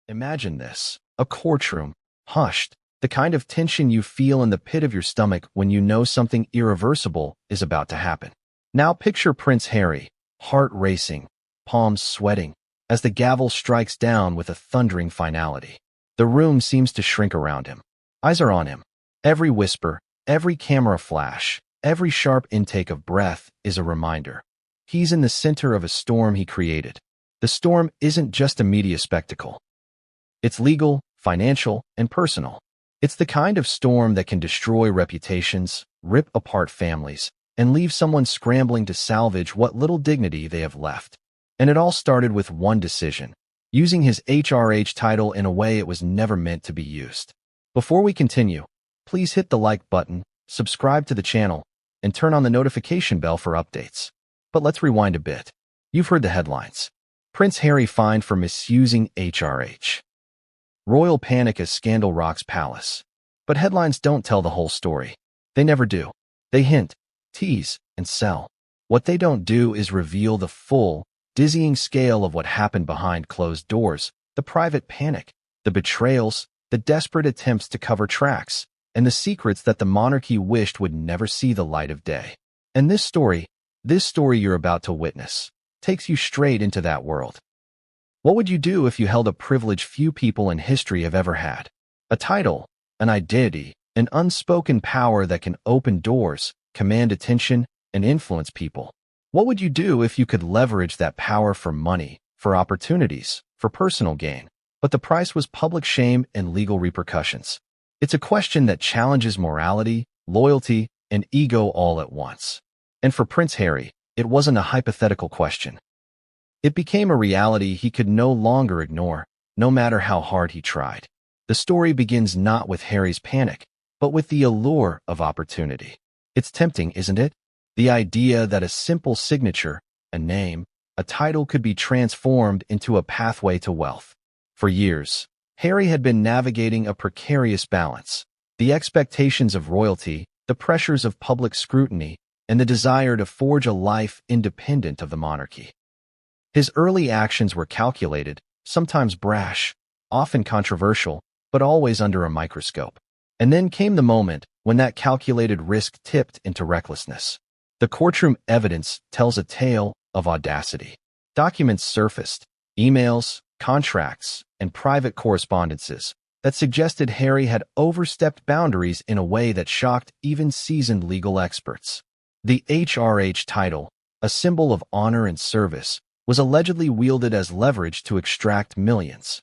Imagine this, a courtroom, hushed, the kind of tension you feel in the pit of your stomach when you know something irreversible is about to happen. Now picture Prince Harry, heart racing, palms sweating, as the gavel strikes down with a thundering finality. The room seems to shrink around him. Eyes are on him. Every whisper, every camera flash, every sharp intake of breath is a reminder. He's in the center of a storm he created. The storm isn't just a media spectacle. It's legal, financial, and personal. It's the kind of storm that can destroy reputations, rip apart families, and leave someone scrambling to salvage what little dignity they have left. And it all started with one decision: using his HRH title in a way it was never meant to be used. Before we continue, please hit the like button, subscribe to the channel, and turn on the notification bell for updates. But let's rewind a bit. You've heard the headlines. Prince Harry fined for misusing HRH. Royal panic as scandal rocks palace. But headlines don't tell the whole story. They never do. They hint, tease, and sell. What they don't do is reveal the full, dizzying scale of what happened behind closed doors, the private panic, the betrayals, the desperate attempts to cover tracks, and the secrets that the monarchy wished would never see the light of day. And this story you're about to witness, takes you straight into that world. What would you do if you held a privilege few people in history have ever had? A title, an identity, an unspoken power that can open doors, command attention, and influence people. What would you do if you could leverage that power for money, for opportunities, for personal gain, but the price was public shame and legal repercussions? It's a question that challenges morality, loyalty, and ego all at once. And for Prince Harry, it wasn't a hypothetical question. It became a reality he could no longer ignore, no matter how hard he tried. The story begins not with Harry's panic, but with the allure of opportunity. It's tempting, isn't it? The idea that a simple signature, a name, a title could be transformed into a pathway to wealth. For years, Harry had been navigating a precarious balance: the expectations of royalty, the pressures of public scrutiny, and the desire to forge a life independent of the monarchy. His early actions were calculated, sometimes brash, often controversial, but always under a microscope. And then came the moment when that calculated risk tipped into recklessness. The courtroom evidence tells a tale of audacity. Documents surfaced, emails, contracts, and private correspondences that suggested Harry had overstepped boundaries in a way that shocked even seasoned legal experts. The HRH title, a symbol of honor and service, was allegedly wielded as leverage to extract millions.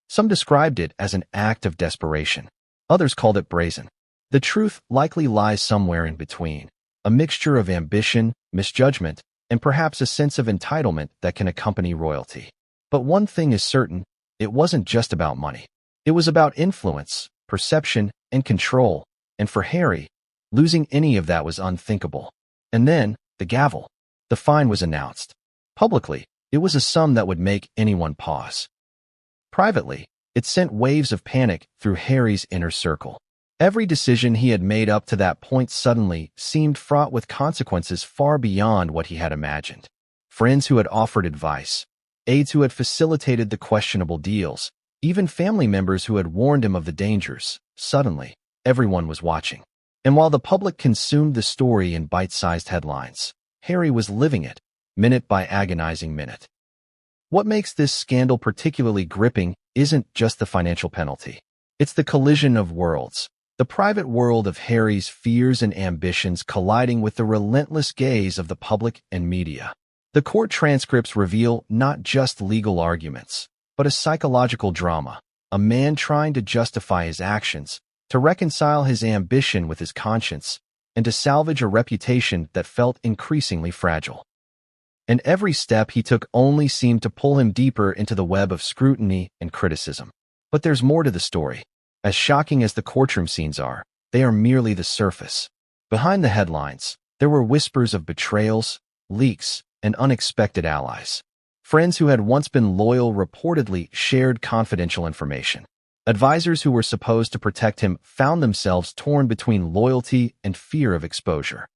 Some described it as an act of desperation. Others called it brazen. The truth likely lies somewhere in between, a mixture of ambition, misjudgment, and perhaps a sense of entitlement that can accompany royalty. But one thing is certain: it wasn't just about money. It was about influence, perception, and control, and for Harry, losing any of that was unthinkable. And then, the gavel. The fine was announced. Publicly, it was a sum that would make anyone pause. Privately, it sent waves of panic through Harry's inner circle. Every decision he had made up to that point suddenly seemed fraught with consequences far beyond what he had imagined. Friends who had offered advice, aides who had facilitated the questionable deals, even family members who had warned him of the dangers. Suddenly, everyone was watching. And while the public consumed the story in bite-sized headlines, Harry was living it, minute by agonizing minute. What makes this scandal particularly gripping isn't just the financial penalty. It's the collision of worlds, the private world of Harry's fears and ambitions colliding with the relentless gaze of the public and media. The court transcripts reveal not just legal arguments, but a psychological drama, a man trying to justify his actions, to reconcile his ambition with his conscience, and to salvage a reputation that felt increasingly fragile. And every step he took only seemed to pull him deeper into the web of scrutiny and criticism. But there's more to the story. As shocking as the courtroom scenes are, they are merely the surface. Behind the headlines, there were whispers of betrayals, leaks, and unexpected allies. Friends who had once been loyal reportedly shared confidential information. Advisors who were supposed to protect him found themselves torn between loyalty and fear of exposure.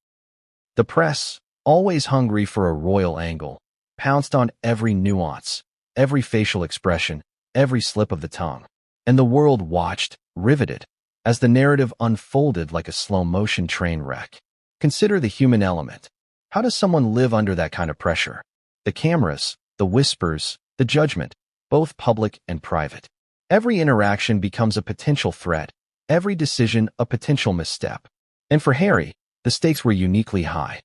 The press, always hungry for a royal angle, pounced on every nuance, every facial expression, every slip of the tongue. And the world watched, riveted, as the narrative unfolded like a slow-motion train wreck. Consider the human element. How does someone live under that kind of pressure? The cameras, the whispers, the judgment, both public and private. Every interaction becomes a potential threat, every decision a potential misstep. And for Harry, the stakes were uniquely high.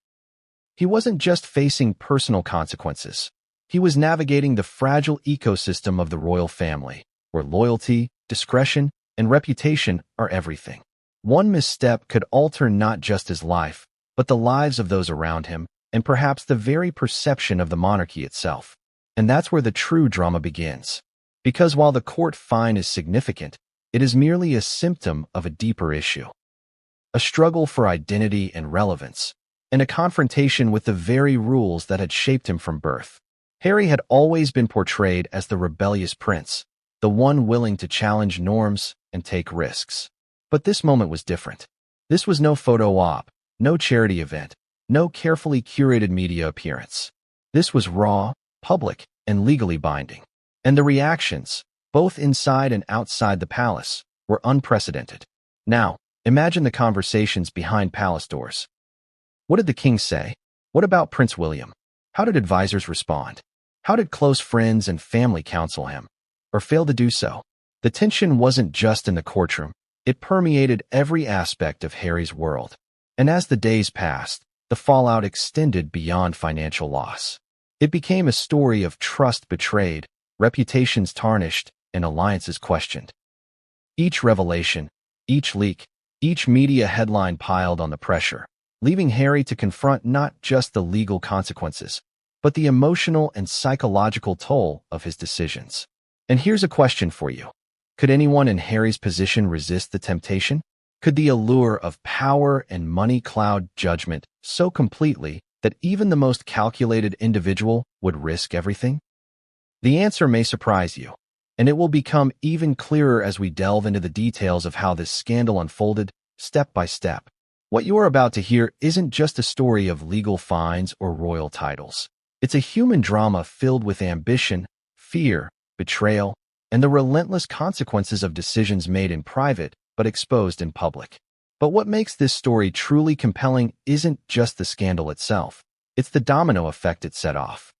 He wasn't just facing personal consequences. He was navigating the fragile ecosystem of the royal family, where loyalty, discretion, and reputation are everything. One misstep could alter not just his life, but the lives of those around him, and perhaps the very perception of the monarchy itself. And that's where the true drama begins. Because while the court fine is significant, it is merely a symptom of a deeper issue. A struggle for identity and relevance, and a confrontation with the very rules that had shaped him from birth. Harry had always been portrayed as the rebellious prince, the one willing to challenge norms and take risks. But this moment was different. This was no photo op, no charity event, no carefully curated media appearance. This was raw, public, and legally binding. And the reactions, both inside and outside the palace, were unprecedented. Now, imagine the conversations behind palace doors. What did the king say? What about Prince William? How did advisors respond? How did close friends and family counsel him? Or fail to do so? The tension wasn't just in the courtroom. It permeated every aspect of Harry's world. And as the days passed, the fallout extended beyond financial loss. It became a story of trust betrayed, reputations tarnished, and alliances questioned. Each revelation, each leak, each media headline piled on the pressure, leaving Harry to confront not just the legal consequences, but the emotional and psychological toll of his decisions. And here's a question for you. Could anyone in Harry's position resist the temptation? Could the allure of power and money cloud judgment so completely that even the most calculated individual would risk everything? The answer may surprise you, and it will become even clearer as we delve into the details of how this scandal unfolded, step by step. What you are about to hear isn't just a story of legal fines or royal titles. It's a human drama filled with ambition, fear, betrayal, and the relentless consequences of decisions made in private but exposed in public. But what makes this story truly compelling isn't just the scandal itself. It's the domino effect it set off.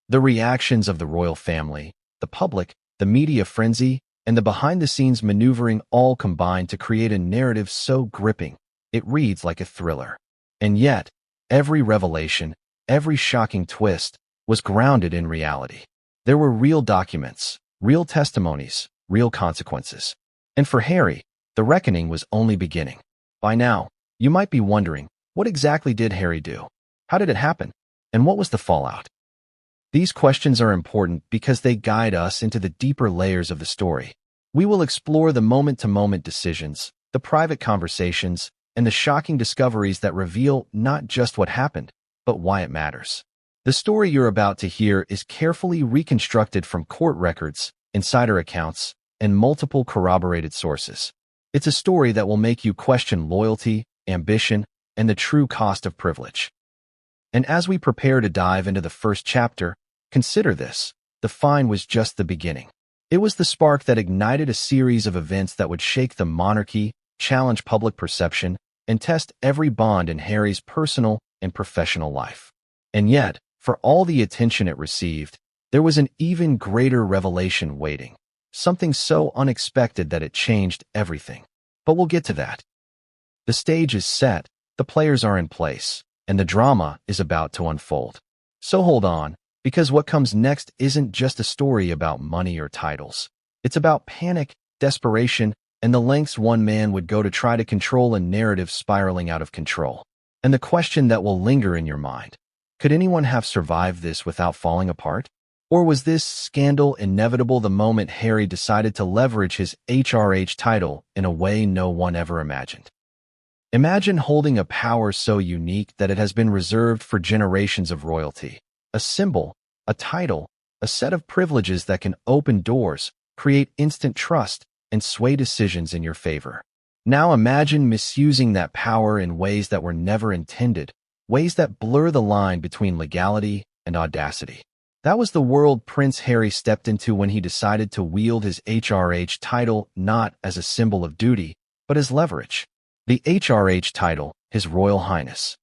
The reactions of the royal family, the public, the media frenzy, and the behind-the-scenes maneuvering all combined to create a narrative so gripping, it reads like a thriller. And yet, every revelation, every shocking twist, was grounded in reality. There were real documents, real testimonies, real consequences. And for Harry, the reckoning was only beginning. By now, you might be wondering, what exactly did Harry do? How did it happen? And what was the fallout? These questions are important because they guide us into the deeper layers of the story. We will explore the moment-to-moment decisions, the private conversations, and the shocking discoveries that reveal not just what happened, but why it matters. The story you're about to hear is carefully reconstructed from court records, insider accounts, and multiple corroborated sources. It's a story that will make you question loyalty, ambition, and the true cost of privilege. And as we prepare to dive into the first chapter, consider this: the fine was just the beginning. It was the spark that ignited a series of events that would shake the monarchy, challenge public perception, and test every bond in Harry's personal and professional life. And yet, for all the attention it received, there was an even greater revelation waiting. Something so unexpected that it changed everything. But we'll get to that. The stage is set, the players are in place, and the drama is about to unfold. So hold on, because what comes next isn't just a story about money or titles. It's about panic, desperation, and the lengths one man would go to try to control a narrative spiraling out of control. And the question that will linger in your mind: could anyone have survived this without falling apart? Or was this scandal inevitable the moment Harry decided to leverage his HRH title in a way no one ever imagined? Imagine holding a power so unique that it has been reserved for generations of royalty. A symbol, a title, a set of privileges that can open doors, create instant trust, and sway decisions in your favor. Now imagine misusing that power in ways that were never intended, ways that blur the line between legality and audacity. That was the world Prince Harry stepped into when he decided to wield his HRH title not as a symbol of duty, but as leverage. The HRH title, His Royal Highness,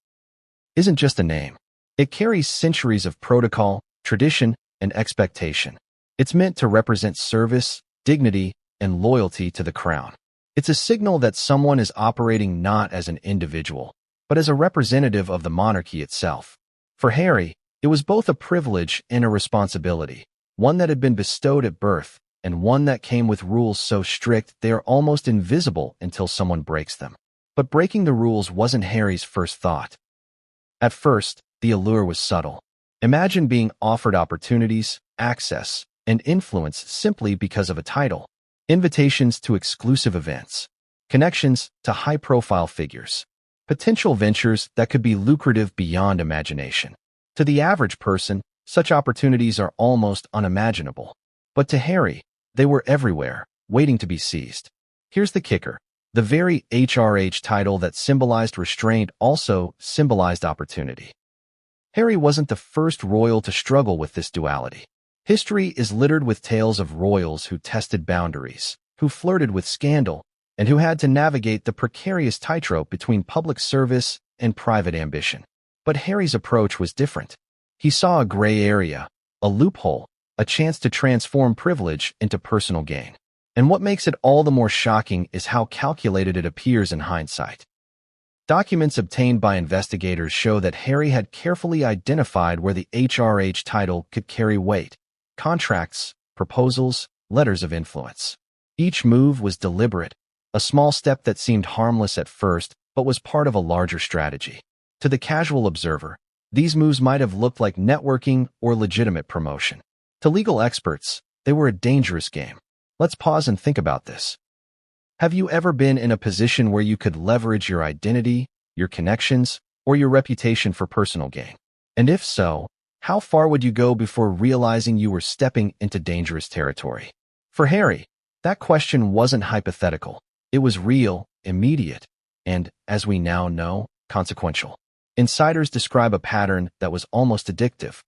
isn't just a name. It carries centuries of protocol, tradition, and expectation. It's meant to represent service, dignity, and loyalty to the crown. It's a signal that someone is operating not as an individual, but as a representative of the monarchy itself. For Harry, it was both a privilege and a responsibility, one that had been bestowed at birth, and one that came with rules so strict they are almost invisible until someone breaks them. But breaking the rules wasn't Harry's first thought. At first, the allure was subtle. Imagine being offered opportunities, access, and influence simply because of a title. Invitations to exclusive events, connections to high-profile figures, potential ventures that could be lucrative beyond imagination. To the average person, such opportunities are almost unimaginable. But to Harry, they were everywhere, waiting to be seized. Here's the kicker. The very HRH title that symbolized restraint also symbolized opportunity. Harry wasn't the first royal to struggle with this duality. History is littered with tales of royals who tested boundaries, who flirted with scandal, and who had to navigate the precarious tightrope between public service and private ambition. But Harry's approach was different. He saw a gray area, a loophole, a chance to transform privilege into personal gain. And what makes it all the more shocking is how calculated it appears in hindsight. Documents obtained by investigators show that Harry had carefully identified where the HRH title could carry weight: contracts, proposals, letters of influence. Each move was deliberate, a small step that seemed harmless at first but was part of a larger strategy. To the casual observer, these moves might have looked like networking or legitimate promotion. To legal experts, they were a dangerous game. Let's pause and think about this. Have you ever been in a position where you could leverage your identity, your connections, or your reputation for personal gain? And if so, how far would you go before realizing you were stepping into dangerous territory? For Harry, that question wasn't hypothetical. It was real, immediate, and, as we now know, consequential. Insiders describe a pattern that was almost addictive.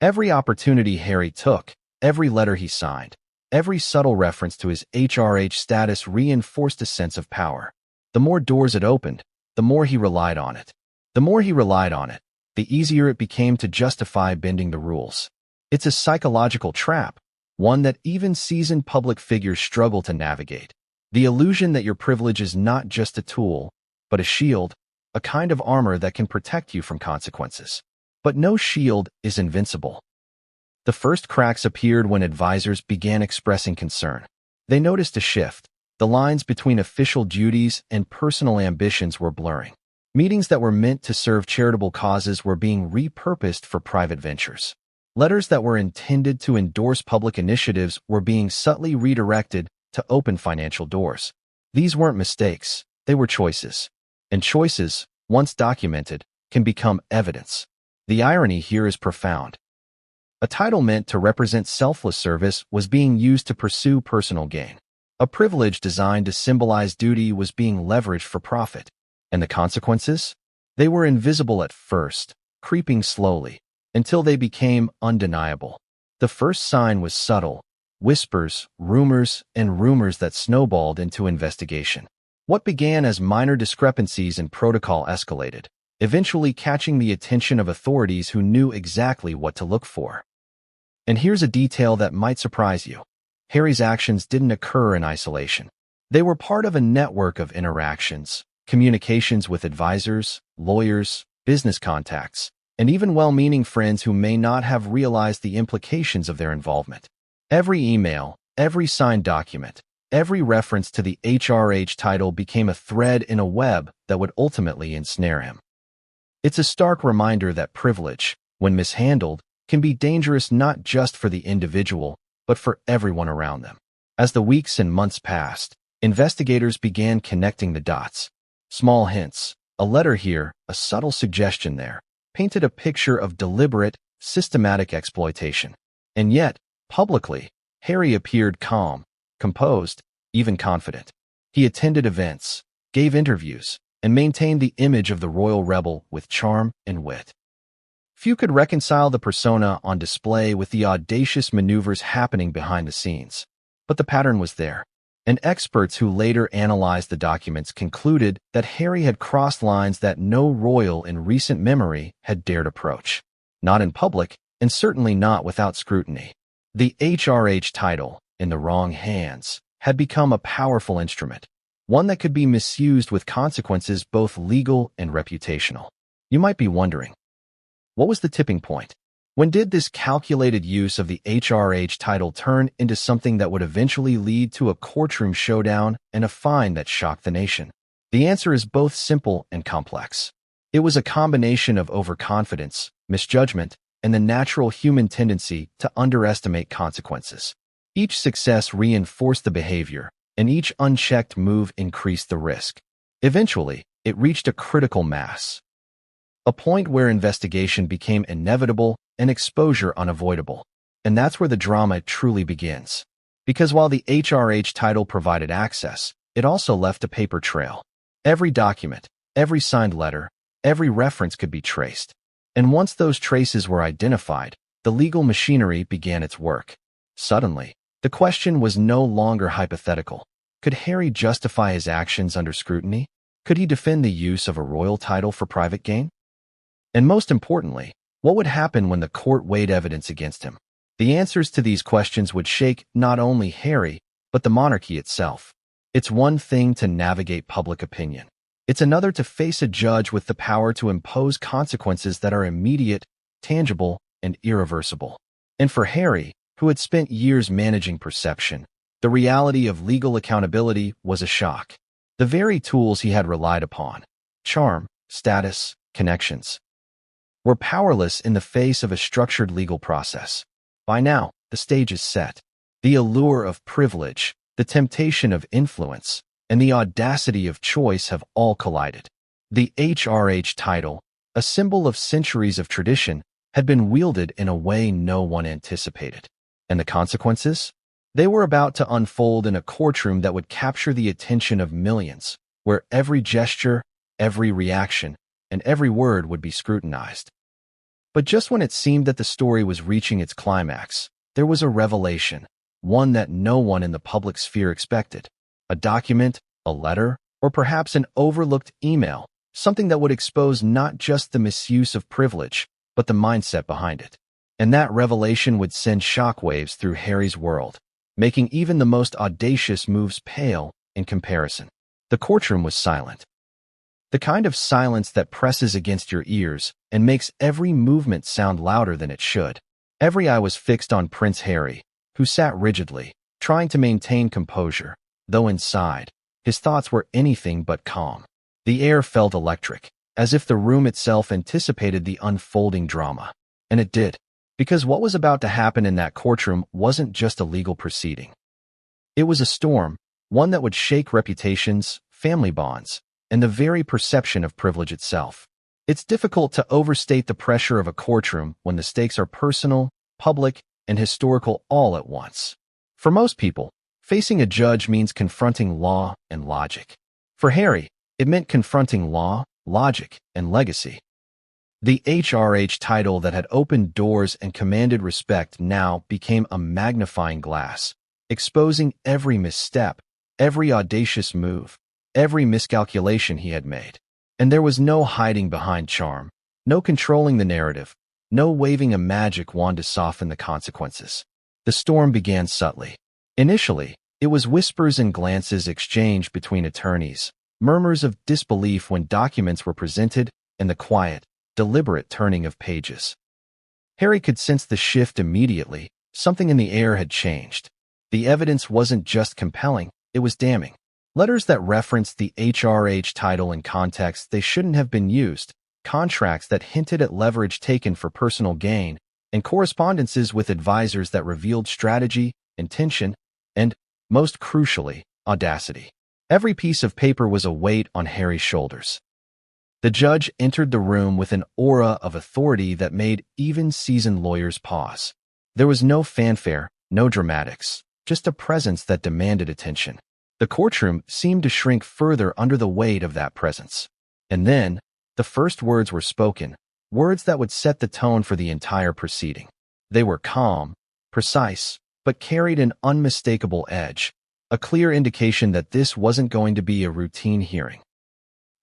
Every opportunity Harry took, every letter he signed, every subtle reference to his HRH status reinforced a sense of power. The more doors it opened, the more he relied on it. The more he relied on it, the easier it became to justify bending the rules. It's a psychological trap, one that even seasoned public figures struggle to navigate. The illusion that your privilege is not just a tool, but a shield, a kind of armor that can protect you from consequences. But no shield is invincible. The first cracks appeared when advisors began expressing concern. They noticed a shift. The lines between official duties and personal ambitions were blurring. Meetings that were meant to serve charitable causes were being repurposed for private ventures. Letters that were intended to endorse public initiatives were being subtly redirected to open financial doors. These weren't mistakes, they were choices. And choices, once documented, can become evidence. The irony here is profound. A title meant to represent selfless service was being used to pursue personal gain. A privilege designed to symbolize duty was being leveraged for profit. And the consequences? They were invisible at first, creeping slowly, until they became undeniable. The first sign was subtle: whispers, rumors, and rumors that snowballed into investigation. What began as minor discrepancies in protocol escalated, eventually catching the attention of authorities who knew exactly what to look for. And here's a detail that might surprise you. Harry's actions didn't occur in isolation. They were part of a network of interactions, communications with advisors, lawyers, business contacts, and even well-meaning friends who may not have realized the implications of their involvement. Every email, every signed document, every reference to the HRH title became a thread in a web that would ultimately ensnare him. It's a stark reminder that privilege, when mishandled, can be dangerous not just for the individual, but for everyone around them. As the weeks and months passed, investigators began connecting the dots. Small hints, a letter here, a subtle suggestion there, painted a picture of deliberate, systematic exploitation. And yet, publicly, Harry appeared calm, composed, even confident. He attended events, gave interviews, and maintained the image of the royal rebel with charm and wit. Few could reconcile the persona on display with the audacious maneuvers happening behind the scenes. But the pattern was there, and experts who later analyzed the documents concluded that Harry had crossed lines that no royal in recent memory had dared approach. Not in public, and certainly not without scrutiny. The HRH title, in the wrong hands, had become a powerful instrument, one that could be misused with consequences both legal and reputational. You might be wondering, what was the tipping point? When did this calculated use of the HRH title turn into something that would eventually lead to a courtroom showdown and a fine that shocked the nation? The answer is both simple and complex. It was a combination of overconfidence, misjudgment, and the natural human tendency to underestimate consequences. Each success reinforced the behavior, and each unchecked move increased the risk. Eventually, it reached a critical mass, a point where investigation became inevitable and exposure unavoidable. And that's where the drama truly begins. Because while the HRH title provided access, it also left a paper trail. Every document, every signed letter, every reference could be traced. And once those traces were identified, the legal machinery began its work. Suddenly, the question was no longer hypothetical. Could Harry justify his actions under scrutiny? Could he defend the use of a royal title for private gain? And most importantly, what would happen when the court weighed evidence against him? The answers to these questions would shake not only Harry, but the monarchy itself. It's one thing to navigate public opinion. It's another to face a judge with the power to impose consequences that are immediate, tangible, and irreversible. And for Harry, who had spent years managing perception, the reality of legal accountability was a shock. The very tools he had relied upon, charm, status, connections, were powerless in the face of a structured legal process. By now, the stage is set. The allure of privilege, the temptation of influence, and the audacity of choice have all collided. The HRH title, a symbol of centuries of tradition, had been wielded in a way no one anticipated. And the consequences? They were about to unfold in a courtroom that would capture the attention of millions, where every gesture, every reaction, and every word would be scrutinized. But just when it seemed that the story was reaching its climax, there was a revelation, one that no one in the public sphere expected. A document, a letter, or perhaps an overlooked email, something that would expose not just the misuse of privilege, but the mindset behind it. And that revelation would send shockwaves through Harry's world, making even the most audacious moves pale in comparison. The courtroom was silent. The kind of silence that presses against your ears and makes every movement sound louder than it should. Every eye was fixed on Prince Harry, who sat rigidly, trying to maintain composure, though inside, his thoughts were anything but calm. The air felt electric, as if the room itself anticipated the unfolding drama. And it did. Because what was about to happen in that courtroom wasn't just a legal proceeding. It was a storm, one that would shake reputations, family bonds, and the very perception of privilege itself. It's difficult to overstate the pressure of a courtroom when the stakes are personal, public, and historical all at once. For most people, facing a judge means confronting law and logic. For Harry, it meant confronting law, logic, and legacy. The HRH title that had opened doors and commanded respect now became a magnifying glass, exposing every misstep, every audacious move, every miscalculation he had made. And there was no hiding behind charm, no controlling the narrative, no waving a magic wand to soften the consequences. The storm began subtly. Initially, it was whispers and glances exchanged between attorneys, murmurs of disbelief when documents were presented, and the quiet, deliberate turning of pages. Harry could sense the shift immediately. Something in the air had changed. The evidence wasn't just compelling, it was damning. Letters that referenced the HRH title in contexts they shouldn't have been used, contracts that hinted at leverage taken for personal gain, and correspondences with advisors that revealed strategy, intention, and, most crucially, audacity. Every piece of paper was a weight on Harry's shoulders. The judge entered the room with an aura of authority that made even seasoned lawyers pause. There was no fanfare, no dramatics, just a presence that demanded attention. The courtroom seemed to shrink further under the weight of that presence. And then, the first words were spoken, words that would set the tone for the entire proceeding. They were calm, precise, but carried an unmistakable edge, a clear indication that this wasn't going to be a routine hearing.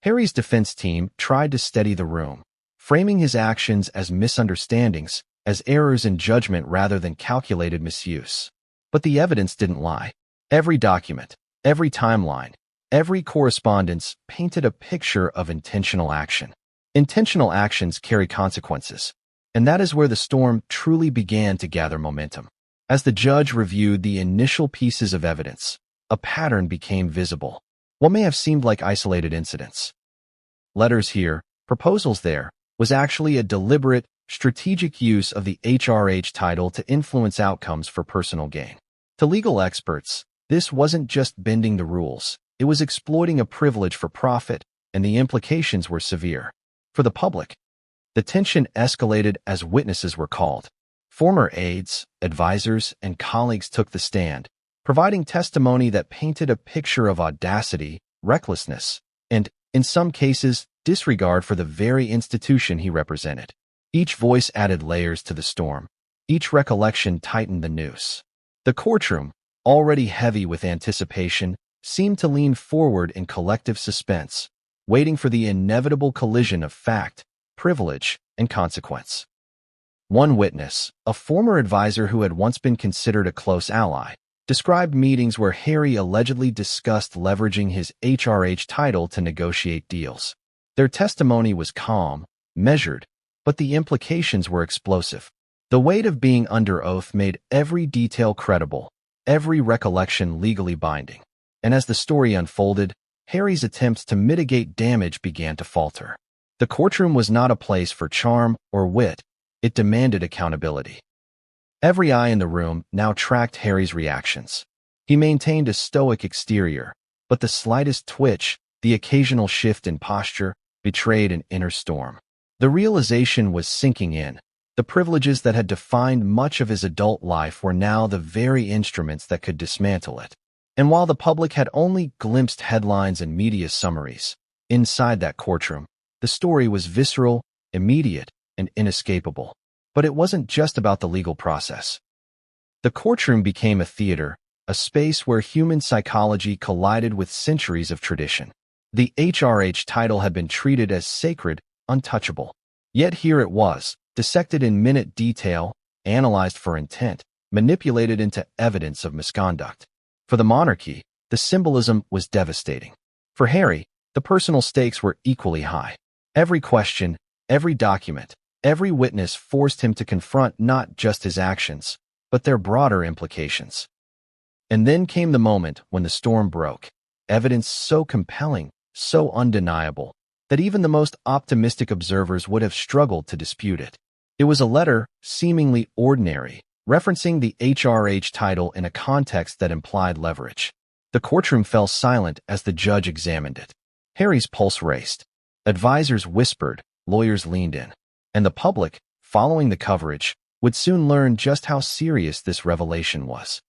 Harry's defense team tried to steady the room, framing his actions as misunderstandings, as errors in judgment rather than calculated misuse. But the evidence didn't lie. Every document, every timeline, every correspondence painted a picture of intentional action. Intentional actions carry consequences, and that is where the storm truly began to gather momentum. As the judge reviewed the initial pieces of evidence, a pattern became visible. What may have seemed like isolated incidents, letters here, proposals there, was actually a deliberate, strategic use of the HRH title to influence outcomes for personal gain. To legal experts, this wasn't just bending the rules, it was exploiting a privilege for profit, and the implications were severe. For the public, the tension escalated as witnesses were called. Former aides, advisors, and colleagues took the stand, providing testimony that painted a picture of audacity, recklessness, and, in some cases, disregard for the very institution he represented. Each voice added layers to the storm. Each recollection tightened the noose. The courtroom, already heavy with anticipation, seemed to lean forward in collective suspense, waiting for the inevitable collision of fact, privilege, and consequence. One witness, a former advisor who had once been considered a close ally, described meetings where Harry allegedly discussed leveraging his HRH title to negotiate deals. Their testimony was calm, measured, but the implications were explosive. The weight of being under oath made every detail credible, every recollection legally binding. And as the story unfolded, Harry's attempts to mitigate damage began to falter. The courtroom was not a place for charm or wit. It demanded accountability. Every eye in the room now tracked Harry's reactions. He maintained a stoic exterior, but the slightest twitch, the occasional shift in posture, betrayed an inner storm. The realization was sinking in. The privileges that had defined much of his adult life were now the very instruments that could dismantle it. And while the public had only glimpsed headlines and media summaries, inside that courtroom, the story was visceral, immediate, and inescapable. But it wasn't just about the legal process. The courtroom became a theater, a space where human psychology collided with centuries of tradition. The HRH title had been treated as sacred, untouchable. Yet here it was, dissected in minute detail, analyzed for intent, manipulated into evidence of misconduct. For the monarchy, the symbolism was devastating. For Harry, the personal stakes were equally high. Every question, every document, every witness forced him to confront not just his actions, but their broader implications. And then came the moment when the storm broke. Evidence so compelling, so undeniable, that even the most optimistic observers would have struggled to dispute it. It was a letter, seemingly ordinary, referencing the HRH title in a context that implied leverage. The courtroom fell silent as the judge examined it. Harry's pulse raced. Advisors whispered, lawyers leaned in. And the public, following the coverage, would soon learn just how serious this revelation was.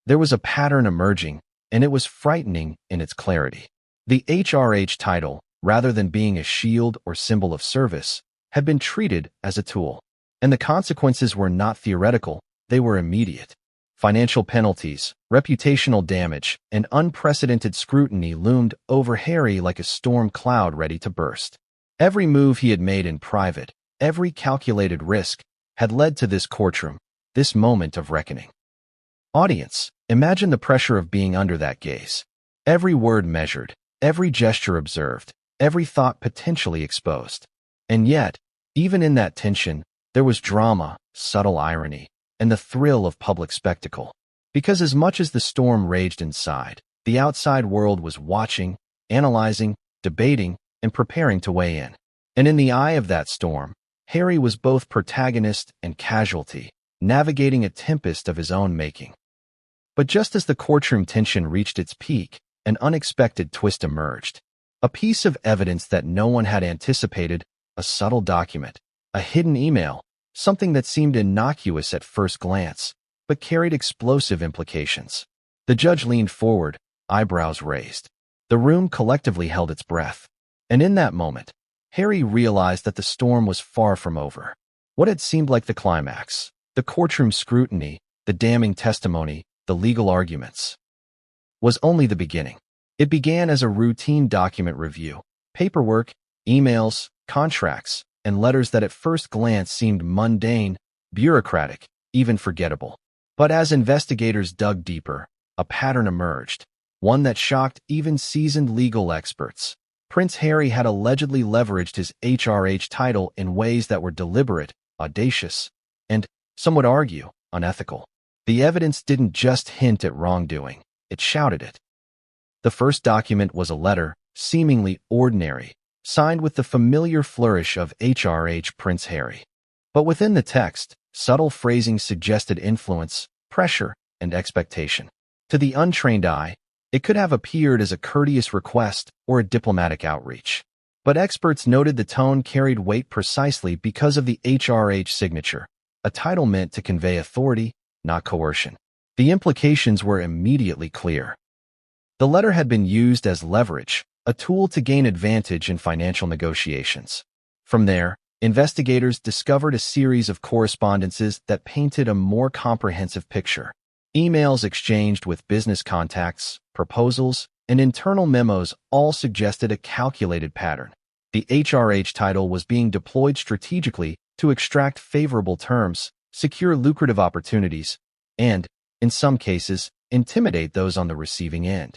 There was a pattern emerging, and it was frightening in its clarity. The HRH title, rather than being a shield or symbol of service, had been treated as a tool. And the consequences were not theoretical, they were immediate. Financial penalties, reputational damage, and unprecedented scrutiny loomed over Harry like a storm cloud ready to burst. Every move he had made in private, every calculated risk, had led to this courtroom, this moment of reckoning. Audience, imagine the pressure of being under that gaze. Every word measured, every gesture observed, every thought potentially exposed. And yet, even in that tension, there was drama, subtle irony, and the thrill of public spectacle. Because as much as the storm raged inside, the outside world was watching, analyzing, debating, and preparing to weigh in. And in the eye of that storm, Harry was both protagonist and casualty, navigating a tempest of his own making. But just as the courtroom tension reached its peak, an unexpected twist emerged. A piece of evidence that no one had anticipated, a subtle document, a hidden email, something that seemed innocuous at first glance, but carried explosive implications. The judge leaned forward, eyebrows raised. The room collectively held its breath. And in that moment, Harry realized that the storm was far from over. What had seemed like the climax, the courtroom scrutiny, the damning testimony, the legal arguments, was only the beginning. It began as a routine document review, paperwork, emails, contracts, and letters that at first glance seemed mundane, bureaucratic, even forgettable. But as investigators dug deeper, a pattern emerged, one that shocked even seasoned legal experts. Prince Harry had allegedly leveraged his HRH title in ways that were deliberate, audacious, and, some would argue, unethical. The evidence didn't just hint at wrongdoing, it shouted it. The first document was a letter, seemingly ordinary, signed with the familiar flourish of HRH Prince Harry. But within the text, subtle phrasing suggested influence, pressure, and expectation. To the untrained eye, it could have appeared as a courteous request or a diplomatic outreach. But experts noted the tone carried weight precisely because of the HRH signature, a title meant to convey authority, not coercion. The implications were immediately clear. The letter had been used as leverage, a tool to gain advantage in financial negotiations. From there, investigators discovered a series of correspondences that painted a more comprehensive picture. Emails exchanged with business contacts, proposals, and internal memos all suggested a calculated pattern. The HRH title was being deployed strategically to extract favorable terms, secure lucrative opportunities, and, in some cases, intimidate those on the receiving end.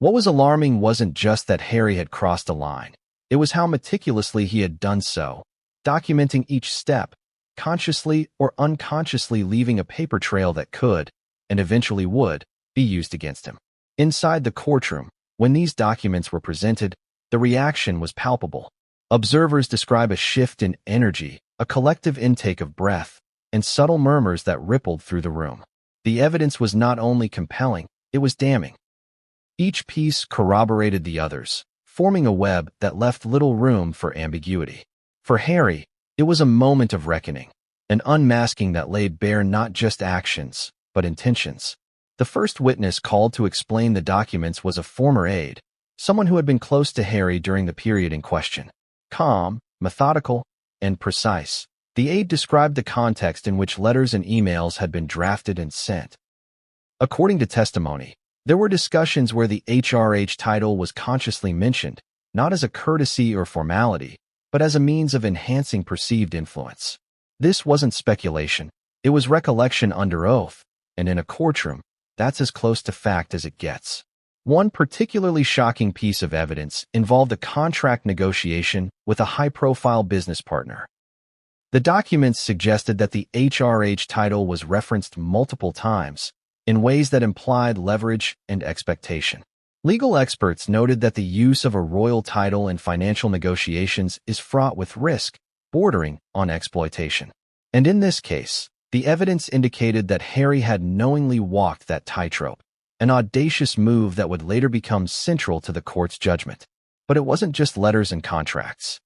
What was alarming wasn't just that Harry had crossed a line. It was how meticulously he had done so, documenting each step, consciously or unconsciously leaving a paper trail that could, and eventually would, be used against him. Inside the courtroom, when these documents were presented, the reaction was palpable. Observers describe a shift in energy, a collective intake of breath, and subtle murmurs that rippled through the room. The evidence was not only compelling, it was damning. Each piece corroborated the others, forming a web that left little room for ambiguity. For Harry, it was a moment of reckoning, an unmasking that laid bare not just actions, but intentions. The first witness called to explain the documents was a former aide, someone who had been close to Harry during the period in question. Calm, methodical, and precise, the aide described the context in which letters and emails had been drafted and sent. According to testimony, there were discussions where the HRH title was consciously mentioned, not as a courtesy or formality, but as a means of enhancing perceived influence. This wasn't speculation, it was recollection under oath, and in a courtroom, that's as close to fact as it gets. One particularly shocking piece of evidence involved a contract negotiation with a high-profile business partner. The documents suggested that the HRH title was referenced multiple times, in ways that implied leverage and expectation. Legal experts noted that the use of a royal title in financial negotiations is fraught with risk, bordering on exploitation. And in this case, the evidence indicated that Harry had knowingly walked that tightrope, an audacious move that would later become central to the court's judgment. But it wasn't just letters and contracts.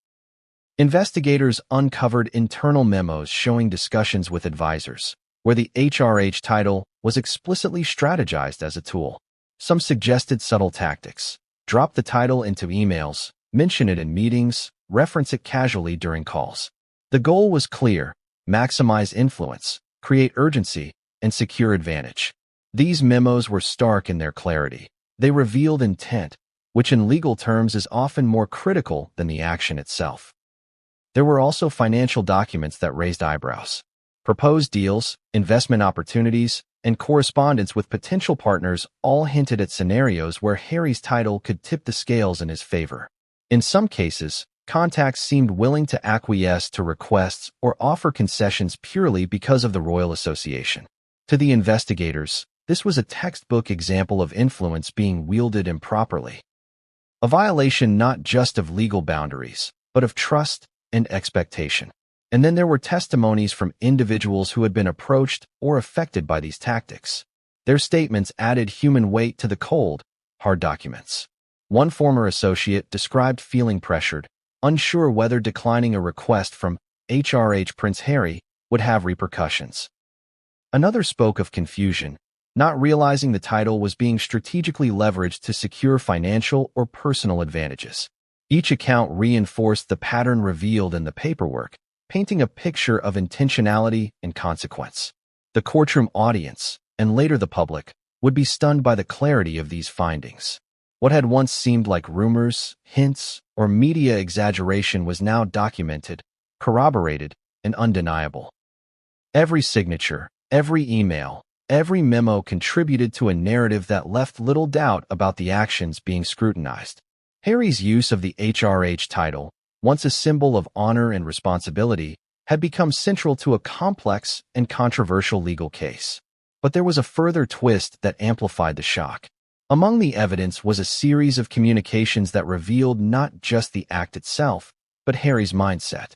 Investigators uncovered internal memos showing discussions with advisors, where the HRH title was explicitly strategized as a tool. Some suggested subtle tactics. Drop the title into emails, mention it in meetings, reference it casually during calls. The goal was clear: maximize influence, create urgency, and secure advantage. These memos were stark in their clarity. They revealed intent, which in legal terms is often more critical than the action itself. There were also financial documents that raised eyebrows. Proposed deals, investment opportunities, and correspondence with potential partners all hinted at scenarios where Harry's title could tip the scales in his favor. In some cases, contacts seemed willing to acquiesce to requests or offer concessions purely because of the royal association. To the investigators, this was a textbook example of influence being wielded improperly. A violation not just of legal boundaries, but of trust and expectation. And then there were testimonies from individuals who had been approached or affected by these tactics. Their statements added human weight to the cold, hard documents. One former associate described feeling pressured, unsure whether declining a request from HRH Prince Harry would have repercussions. Another spoke of confusion, not realizing the title was being strategically leveraged to secure financial or personal advantages. Each account reinforced the pattern revealed in the paperwork, painting a picture of intentionality and consequence. The courtroom audience, and later the public, would be stunned by the clarity of these findings. What had once seemed like rumors, hints, or media exaggeration was now documented, corroborated, and undeniable. Every signature, every email, every memo contributed to a narrative that left little doubt about the actions being scrutinized. Harry's use of the HRH title, once a symbol of honor and responsibility, had become central to a complex and controversial legal case. But there was a further twist that amplified the shock. Among the evidence was a series of communications that revealed not just the act itself, but Harry's mindset.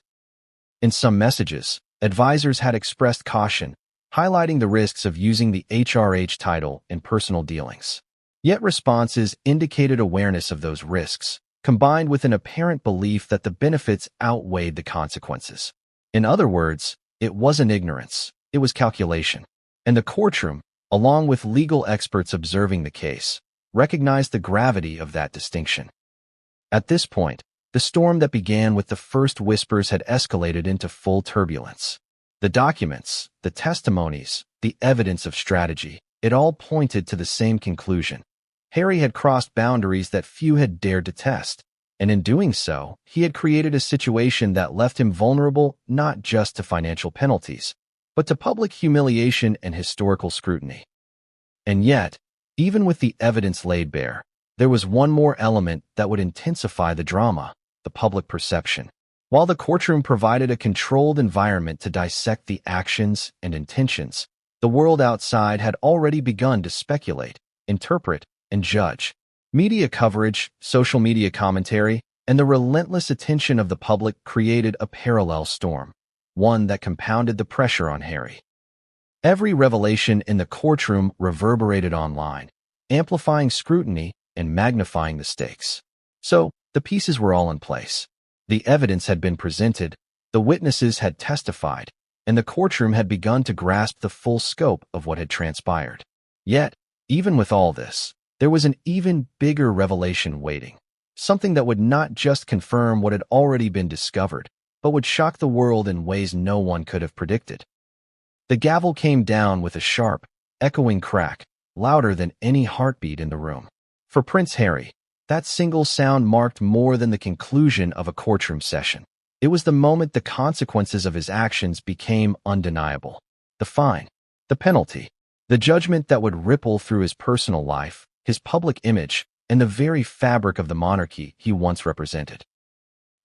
In some messages, advisors had expressed caution, highlighting the risks of using the HRH title in personal dealings. Yet responses indicated awareness of those risks, combined with an apparent belief that the benefits outweighed the consequences. In other words, it wasn't ignorance, it was calculation. And the courtroom, along with legal experts observing the case, recognized the gravity of that distinction. At this point, the storm that began with the first whispers had escalated into full turbulence. The documents, the testimonies, the evidence of strategy, it all pointed to the same conclusion. Harry had crossed boundaries that few had dared to test, and in doing so, he had created a situation that left him vulnerable not just to financial penalties, but to public humiliation and historical scrutiny. And yet, even with the evidence laid bare, there was one more element that would intensify the drama: the public perception. While the courtroom provided a controlled environment to dissect the actions and intentions, the world outside had already begun to speculate, interpret, and judge. Media coverage, social media commentary, and the relentless attention of the public created a parallel storm, one that compounded the pressure on Harry. Every revelation in the courtroom reverberated online, amplifying scrutiny and magnifying the stakes. So, the pieces were all in place. The evidence had been presented, the witnesses had testified, and the courtroom had begun to grasp the full scope of what had transpired. Yet, even with all this, there was an even bigger revelation waiting, something that would not just confirm what had already been discovered, but would shock the world in ways no one could have predicted. The gavel came down with a sharp, echoing crack, louder than any heartbeat in the room. For Prince Harry, that single sound marked more than the conclusion of a courtroom session. It was the moment the consequences of his actions became undeniable. The fine, the penalty, the judgment that would ripple through his personal life, his public image, and the very fabric of the monarchy he once represented.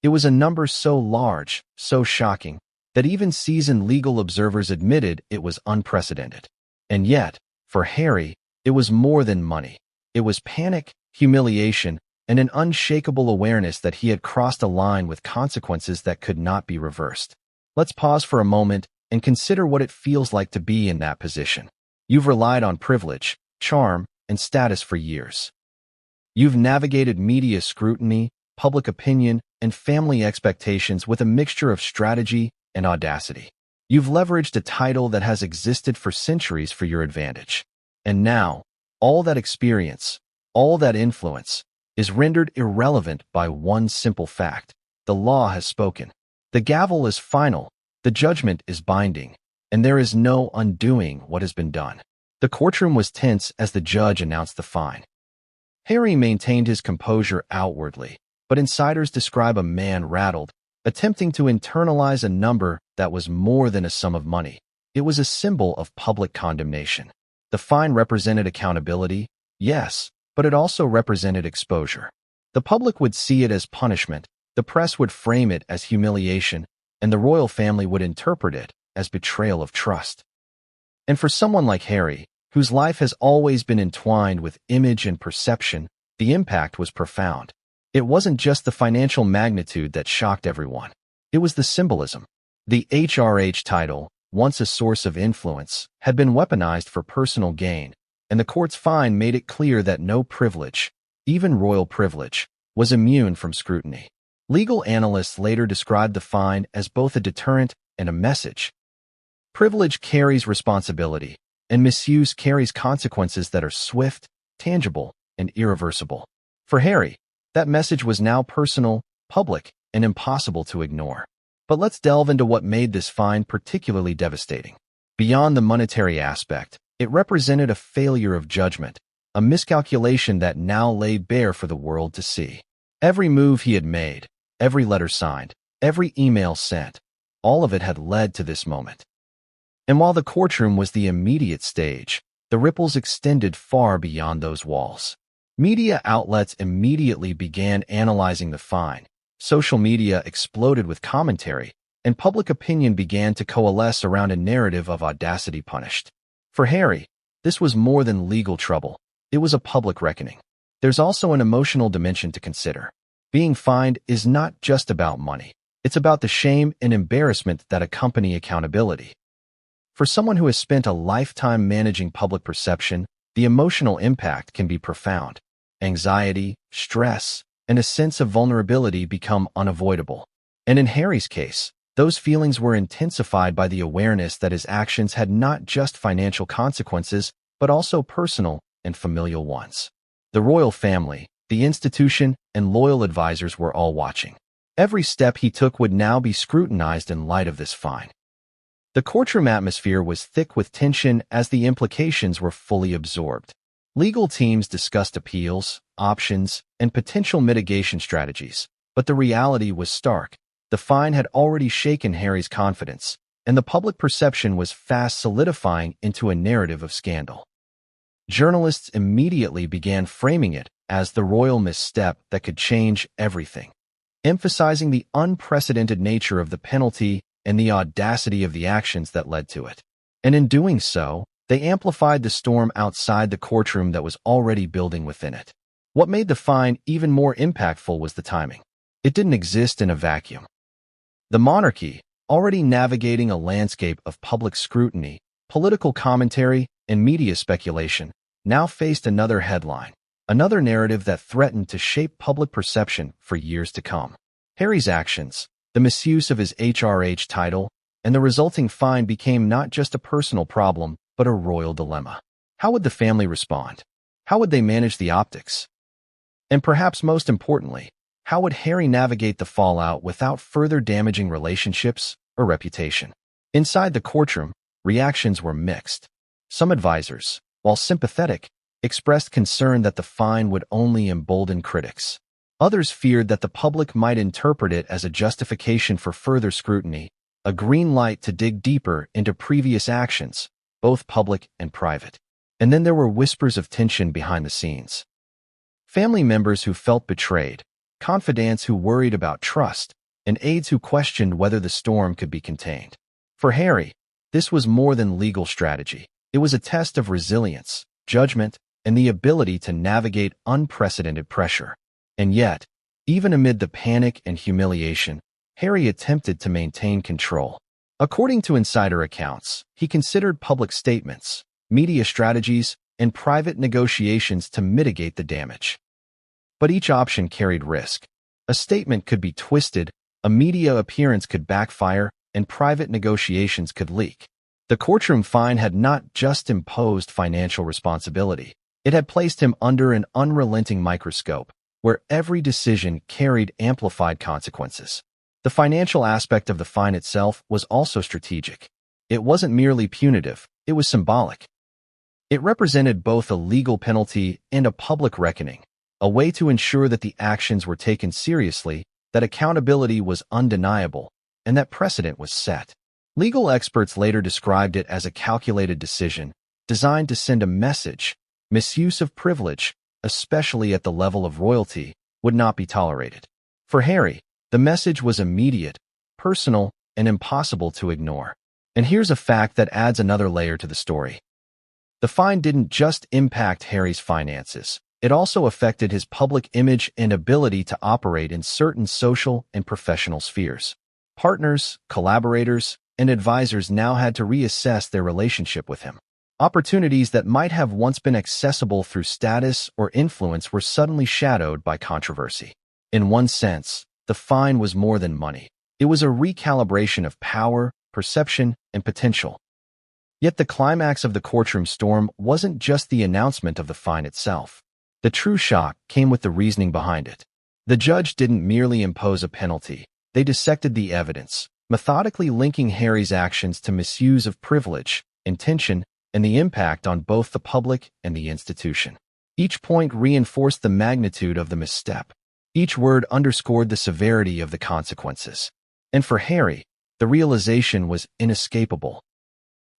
It was a number so large, so shocking, that even seasoned legal observers admitted it was unprecedented. And yet, for Harry, it was more than money. It was panic, humiliation, and an unshakable awareness that he had crossed a line with consequences that could not be reversed. Let's pause for a moment and consider what it feels like to be in that position. You've relied on privilege, charm, and status for years. You've navigated media scrutiny, public opinion, and family expectations with a mixture of strategy and audacity. You've leveraged a title that has existed for centuries for your advantage. And now, all that experience, all that influence, is rendered irrelevant by one simple fact: the law has spoken. The gavel is final, the judgment is binding, and there is no undoing what has been done. The courtroom was tense as the judge announced the fine. Harry maintained his composure outwardly, but insiders describe a man rattled, attempting to internalize a number that was more than a sum of money. It was a symbol of public condemnation. The fine represented accountability, yes, but it also represented exposure. The public would see it as punishment, the press would frame it as humiliation, and the royal family would interpret it as betrayal of trust. And for someone like Harry, whose life has always been entwined with image and perception, the impact was profound. It wasn't just the financial magnitude that shocked everyone. It was the symbolism. The HRH title, once a source of influence, had been weaponized for personal gain, and the court's fine made it clear that no privilege, even royal privilege, was immune from scrutiny. Legal analysts later described the fine as both a deterrent and a message. Privilege carries responsibility, and misuse carries consequences that are swift, tangible, and irreversible. For Harry, That message was now personal, public, and impossible to ignore. But let's delve into what made this fine particularly devastating. Beyond the monetary aspect, it represented a failure of judgment, a miscalculation that now lay bare for the world to see. Every move he had made, every letter signed, every email sent, all of it had led to this moment. And while the courtroom was the immediate stage, the ripples extended far beyond those walls. Media outlets immediately began analyzing the fine. Social media exploded with commentary, and public opinion began to coalesce around a narrative of audacity punished. For Harry, this was more than legal trouble. It was a public reckoning. There's also an emotional dimension to consider. Being fined is not just about money. It's about the shame and embarrassment that accompany accountability. For someone who has spent a lifetime managing public perception, the emotional impact can be profound. Anxiety, stress, and a sense of vulnerability become unavoidable. And in Harry's case, those feelings were intensified by the awareness that his actions had not just financial consequences, but also personal and familial ones. The royal family, the institution, and loyal advisors were all watching. Every step he took would now be scrutinized in light of this fine. The courtroom atmosphere was thick with tension as the implications were fully absorbed. Legal teams discussed appeals, options, and potential mitigation strategies, but the reality was stark. The fine had already shaken Harry's confidence, and the public perception was fast solidifying into a narrative of scandal. Journalists immediately began framing it as the royal misstep that could change everything, emphasizing the unprecedented nature of the penalty and the audacity of the actions that led to it. And in doing so, they amplified the storm outside the courtroom that was already building within it. What made the fine even more impactful was the timing. It didn't exist in a vacuum. The monarchy, already navigating a landscape of public scrutiny, political commentary, and media speculation, now faced another headline, another narrative that threatened to shape public perception for years to come. Harry's actions, the misuse of his HRH title, and the resulting fine became not just a personal problem, but a royal dilemma. How would the family respond? How would they manage the optics? And perhaps most importantly, how would Harry navigate the fallout without further damaging relationships or reputation? Inside the courtroom, reactions were mixed. Some advisors, while sympathetic, expressed concern that the fine would only embolden critics. Others feared that the public might interpret it as a justification for further scrutiny, a green light to dig deeper into previous actions, both public and private. And then there were whispers of tension behind the scenes. Family members who felt betrayed, confidants who worried about trust, and aides who questioned whether the storm could be contained. For Harry, this was more than legal strategy. It was a test of resilience, judgment, and the ability to navigate unprecedented pressure. And yet, even amid the panic and humiliation, Harry attempted to maintain control. According to insider accounts, he considered public statements, media strategies, and private negotiations to mitigate the damage. But each option carried risk. A statement could be twisted, a media appearance could backfire, and private negotiations could leak. The courtroom fine had not just imposed financial responsibility. It had placed him under an unrelenting microscope, where every decision carried amplified consequences. The financial aspect of the fine itself was also strategic. It wasn't merely punitive, it was symbolic. It represented both a legal penalty and a public reckoning, a way to ensure that the actions were taken seriously, that accountability was undeniable, and that precedent was set. Legal experts later described it as a calculated decision, designed to send a message. Misuse of privilege, especially at the level of royalty, would not be tolerated. For Harry, the message was immediate, personal, and impossible to ignore. And here's a fact that adds another layer to the story. The fine didn't just impact Harry's finances. It also affected his public image and ability to operate in certain social and professional spheres. Partners, collaborators, and advisors now had to reassess their relationship with him. Opportunities that might have once been accessible through status or influence were suddenly shadowed by controversy. In one sense, the fine was more than money. It was a recalibration of power, perception, and potential. Yet the climax of the courtroom storm wasn't just the announcement of the fine itself. The true shock came with the reasoning behind it. The judge didn't merely impose a penalty. They dissected the evidence, methodically linking Harry's actions to misuse of privilege, intention, and the impact on both the public and the institution. Each point reinforced the magnitude of the misstep. Each word underscored the severity of the consequences. And for Harry, the realization was inescapable.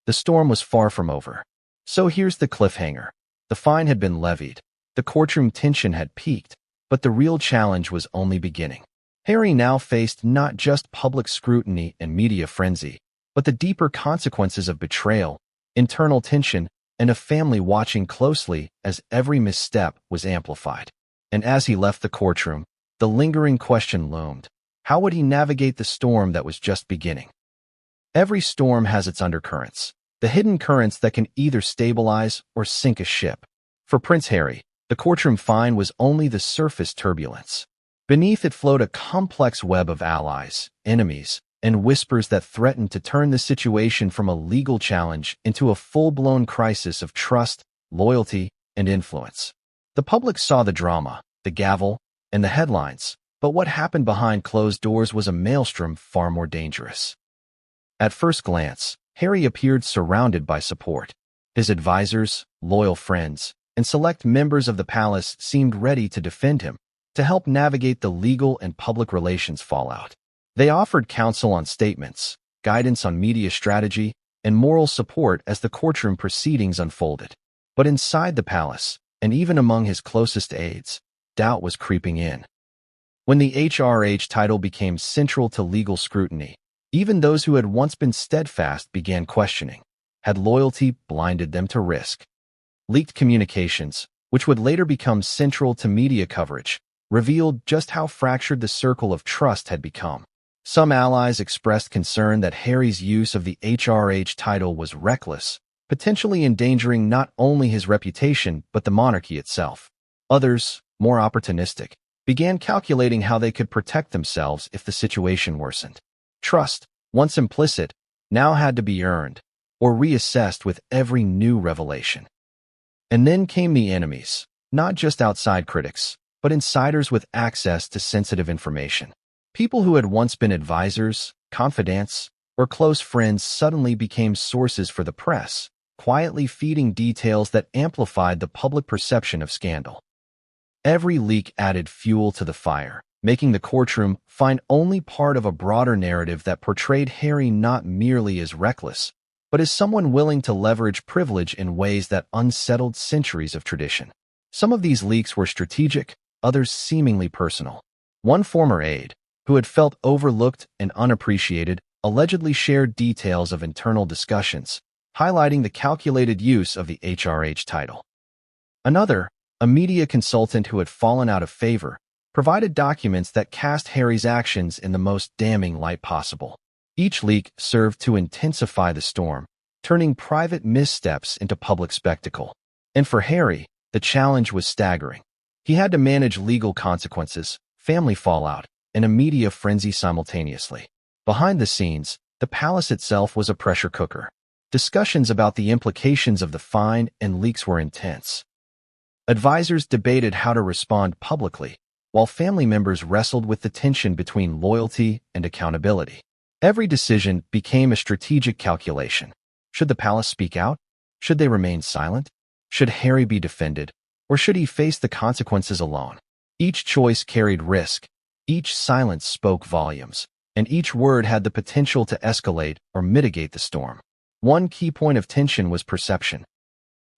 The storm was far from over. So here's the cliffhanger. The fine had been levied. The courtroom tension had peaked, but the real challenge was only beginning. Harry now faced not just public scrutiny and media frenzy, but the deeper consequences of betrayal, internal tension, and a family watching closely as every misstep was amplified. And as he left the courtroom, the lingering question loomed. How would he navigate the storm that was just beginning? Every storm has its undercurrents, the hidden currents that can either stabilize or sink a ship. For Prince Harry, the courtroom fine was only the surface turbulence. Beneath it flowed a complex web of allies, enemies, and whispers that threatened to turn the situation from a legal challenge into a full-blown crisis of trust, loyalty, and influence. The public saw the drama, the gavel, and the headlines, but what happened behind closed doors was a maelstrom far more dangerous. At first glance, Harry appeared surrounded by support. His advisors, loyal friends, and select members of the palace seemed ready to defend him, to help navigate the legal and public relations fallout. They offered counsel on statements, guidance on media strategy, and moral support as the courtroom proceedings unfolded. But inside the palace, and even among his closest aides, doubt was creeping in. When the HRH title became central to legal scrutiny, even those who had once been steadfast began questioning. Had loyalty blinded them to risk? Leaked communications, which would later become central to media coverage, revealed just how fractured the circle of trust had become. Some allies expressed concern that Harry's use of the HRH title was reckless, potentially endangering not only his reputation but the monarchy itself. Others, more opportunistic, began calculating how they could protect themselves if the situation worsened. Trust, once implicit, now had to be earned, or reassessed with every new revelation. And then came the enemies, not just outside critics, but insiders with access to sensitive information. People who had once been advisors, confidants, or close friends suddenly became sources for the press, quietly feeding details that amplified the public perception of scandal. Every leak added fuel to the fire, making the courtroom fine only part of a broader narrative that portrayed Harry not merely as reckless, but as someone willing to leverage privilege in ways that unsettled centuries of tradition. Some of these leaks were strategic, others seemingly personal. One former aide, who had felt overlooked and unappreciated, allegedly shared details of internal discussions, highlighting the calculated use of the HRH title. Another, a media consultant who had fallen out of favor, provided documents that cast Harry's actions in the most damning light possible. Each leak served to intensify the storm, turning private missteps into public spectacle. And for Harry, the challenge was staggering. He had to manage legal consequences, family fallout, and a media frenzy simultaneously. Behind the scenes, the palace itself was a pressure cooker. Discussions about the implications of the fine and leaks were intense. Advisors debated how to respond publicly, while family members wrestled with the tension between loyalty and accountability. Every decision became a strategic calculation. Should the palace speak out? Should they remain silent? Should Harry be defended? Or should he face the consequences alone? Each choice carried risk. Each silence spoke volumes, and each word had the potential to escalate or mitigate the storm. One key point of tension was perception.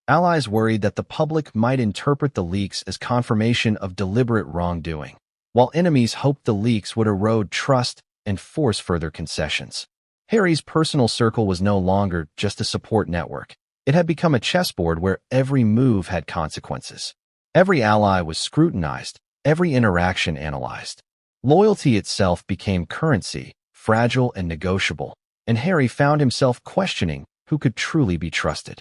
Allies worried that the public might interpret the leaks as confirmation of deliberate wrongdoing, while enemies hoped the leaks would erode trust and force further concessions. Harry's personal circle was no longer just a support network. It had become a chessboard where every move had consequences. Every ally was scrutinized, every interaction analyzed. Loyalty itself became currency, fragile and negotiable, and Harry found himself questioning who could truly be trusted.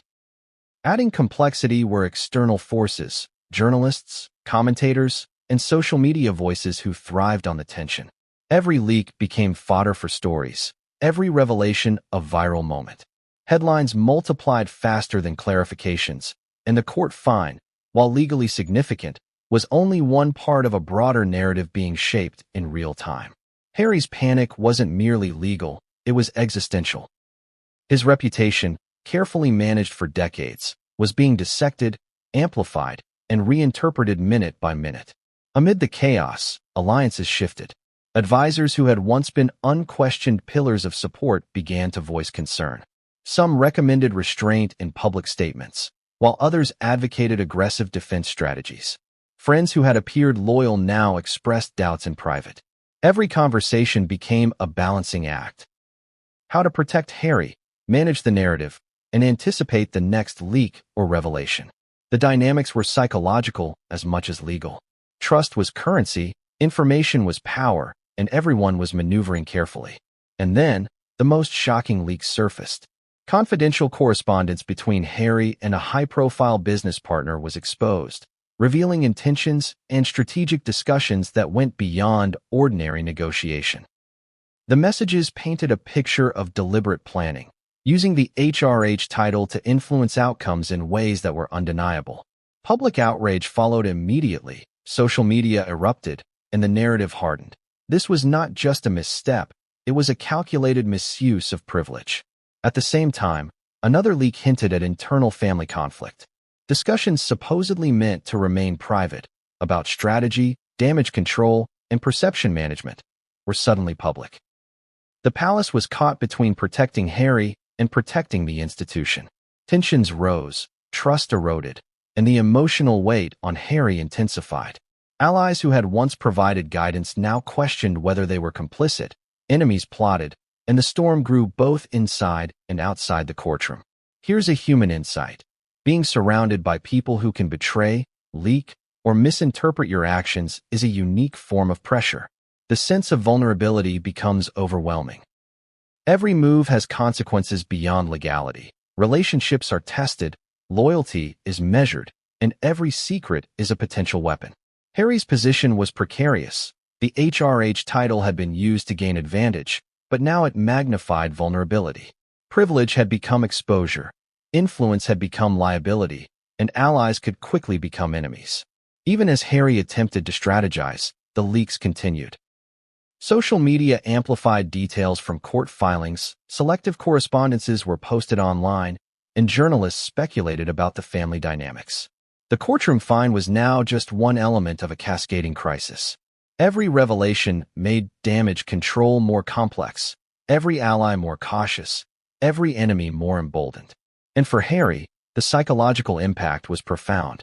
Adding complexity were external forces, journalists, commentators, and social media voices who thrived on the tension. Every leak became fodder for stories, every revelation a viral moment. Headlines multiplied faster than clarifications, and the court fine, while legally significant, was only one part of a broader narrative being shaped in real time. Harry's panic wasn't merely legal, it was existential. His reputation, carefully managed for decades, was being dissected, amplified, and reinterpreted minute by minute. Amid the chaos, alliances shifted. Advisors who had once been unquestioned pillars of support began to voice concern. Some recommended restraint in public statements, while others advocated aggressive defense strategies. Friends who had appeared loyal now expressed doubts in private. Every conversation became a balancing act. How to protect Harry, manage the narrative, and anticipate the next leak or revelation. The dynamics were psychological as much as legal. Trust was currency, information was power, and everyone was maneuvering carefully. And then, the most shocking leaks surfaced. Confidential correspondence between Harry and a high-profile business partner was exposed, revealing intentions and strategic discussions that went beyond ordinary negotiation. The messages painted a picture of deliberate planning, using the HRH title to influence outcomes in ways that were undeniable. Public outrage followed immediately, social media erupted, and the narrative hardened. This was not just a misstep, it was a calculated misuse of privilege. At the same time, another leak hinted at internal family conflict. Discussions supposedly meant to remain private, about strategy, damage control, and perception management, were suddenly public. The palace was caught between protecting Harry and protecting the institution. Tensions rose, trust eroded, and the emotional weight on Harry intensified. Allies who had once provided guidance now questioned whether they were complicit. Enemies plotted, and the storm grew both inside and outside the courtroom. Here's a human insight. Being surrounded by people who can betray, leak, or misinterpret your actions is a unique form of pressure. The sense of vulnerability becomes overwhelming. Every move has consequences beyond legality. Relationships are tested, loyalty is measured, and every secret is a potential weapon. Harry's position was precarious. The HRH title had been used to gain advantage, but now it magnified vulnerability. Privilege had become exposure, influence had become liability, and allies could quickly become enemies. Even as Harry attempted to strategize, the leaks continued. Social media amplified details from court filings, selective correspondences were posted online, and journalists speculated about the family dynamics. The courtroom fine was now just one element of a cascading crisis. Every revelation made damage control more complex, every ally more cautious, every enemy more emboldened. And for Harry, the psychological impact was profound.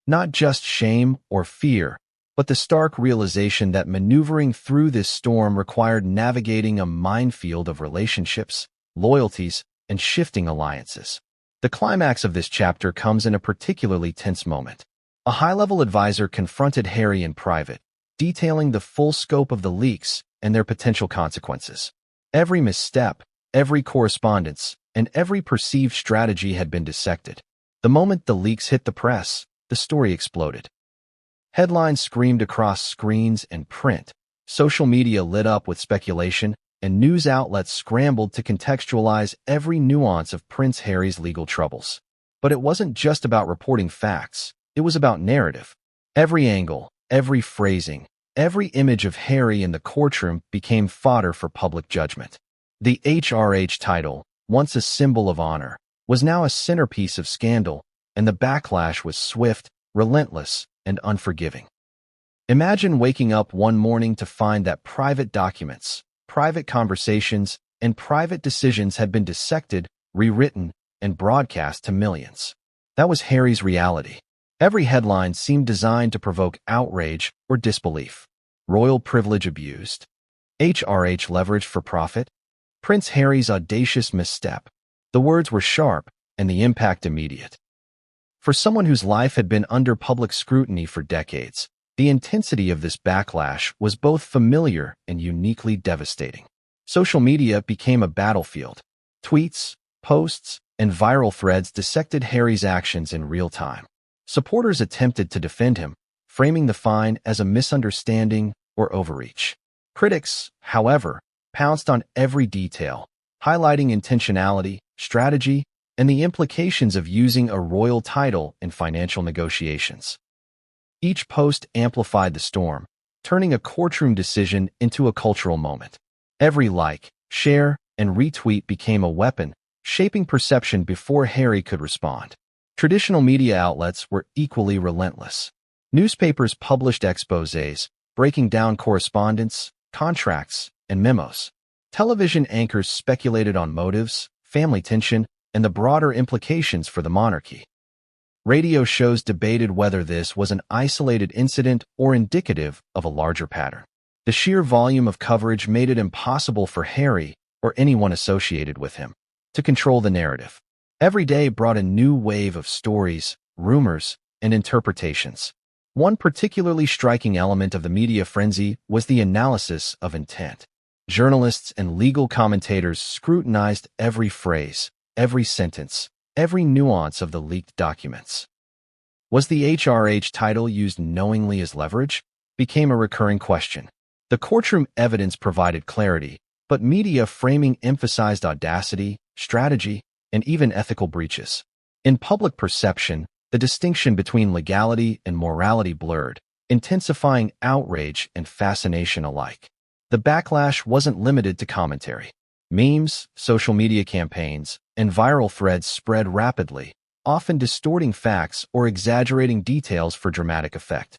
Not just shame or fear, but the stark realization that maneuvering through this storm required navigating a minefield of relationships, loyalties, and shifting alliances. The climax of this chapter comes in a particularly tense moment. A high-level advisor confronted Harry in private, detailing the full scope of the leaks and their potential consequences. Every misstep, every correspondence, and every perceived strategy had been dissected. The moment the leaks hit the press, the story exploded. Headlines screamed across screens and print, social media lit up with speculation, and news outlets scrambled to contextualize every nuance of Prince Harry's legal troubles. But it wasn't just about reporting facts, it was about narrative. Every angle, every phrasing, every image of Harry in the courtroom became fodder for public judgment. The HRH title, once a symbol of honor, was now a centerpiece of scandal, and the backlash was swift, relentless, and unforgiving. Imagine waking up one morning to find that private documents, private conversations, and private decisions had been dissected, rewritten, and broadcast to millions. That was Harry's reality. Every headline seemed designed to provoke outrage or disbelief. Royal privilege abused. HRH leveraged for profit. Prince Harry's audacious misstep. The words were sharp, and the impact immediate. For someone whose life had been under public scrutiny for decades, the intensity of this backlash was both familiar and uniquely devastating. Social media became a battlefield. Tweets, posts, and viral threads dissected Harry's actions in real time. Supporters attempted to defend him, framing the fine as a misunderstanding or overreach. Critics, however, pounced on every detail, highlighting intentionality, strategy, and the implications of using a royal title in financial negotiations. Each post amplified the storm, turning a courtroom decision into a cultural moment. Every like, share, and retweet became a weapon, shaping perception before Harry could respond. Traditional media outlets were equally relentless. Newspapers published exposés, breaking down correspondence, contracts, and memos. Television anchors speculated on motives, family tension, and the broader implications for the monarchy. Radio shows debated whether this was an isolated incident or indicative of a larger pattern. The sheer volume of coverage made it impossible for Harry, or anyone associated with him, to control the narrative. Every day brought a new wave of stories, rumors, and interpretations. One particularly striking element of the media frenzy was the analysis of intent. Journalists and legal commentators scrutinized every phrase, every sentence, every nuance of the leaked documents. Was the HRH title used knowingly as leverage? Became a recurring question. The courtroom evidence provided clarity, but media framing emphasized audacity, strategy, and even ethical breaches. In public perception, the distinction between legality and morality blurred, intensifying outrage and fascination alike. The backlash wasn't limited to commentary. Memes, social media campaigns, and viral threads spread rapidly, often distorting facts or exaggerating details for dramatic effect.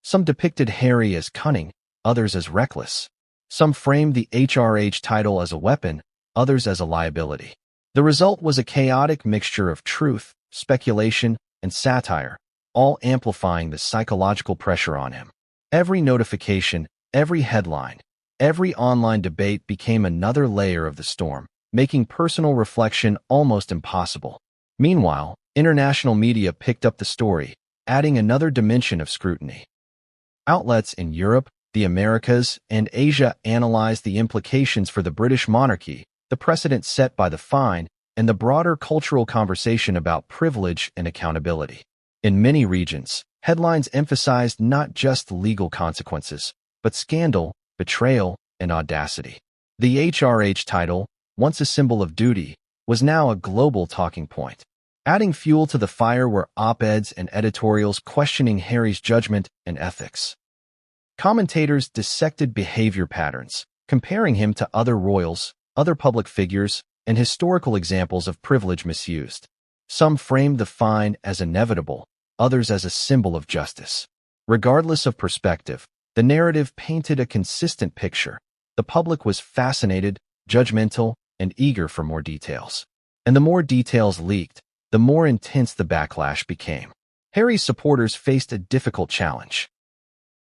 Some depicted Harry as cunning, others as reckless. Some framed the HRH title as a weapon, others as a liability. The result was a chaotic mixture of truth, speculation, and satire, all amplifying the psychological pressure on him. Every notification, every headline, every online debate became another layer of the storm, making personal reflection almost impossible. Meanwhile, international media picked up the story, adding another dimension of scrutiny. Outlets in Europe, the Americas, and Asia analyzed the implications for the British monarchy, the precedent set by the fine, and the broader cultural conversation about privilege and accountability. In many regions, headlines emphasized not just legal consequences, but scandal, betrayal, and audacity. The HRH title, once a symbol of duty, was now a global talking point. Adding fuel to the fire were op-eds and editorials questioning Harry's judgment and ethics. Commentators dissected behavior patterns, comparing him to other royals, other public figures, and historical examples of privilege misused. Some framed the fine as inevitable, others as a symbol of justice. Regardless of perspective, the narrative painted a consistent picture. The public was fascinated, judgmental, and eager for more details. And the more details leaked, the more intense the backlash became. Harry's supporters faced a difficult challenge.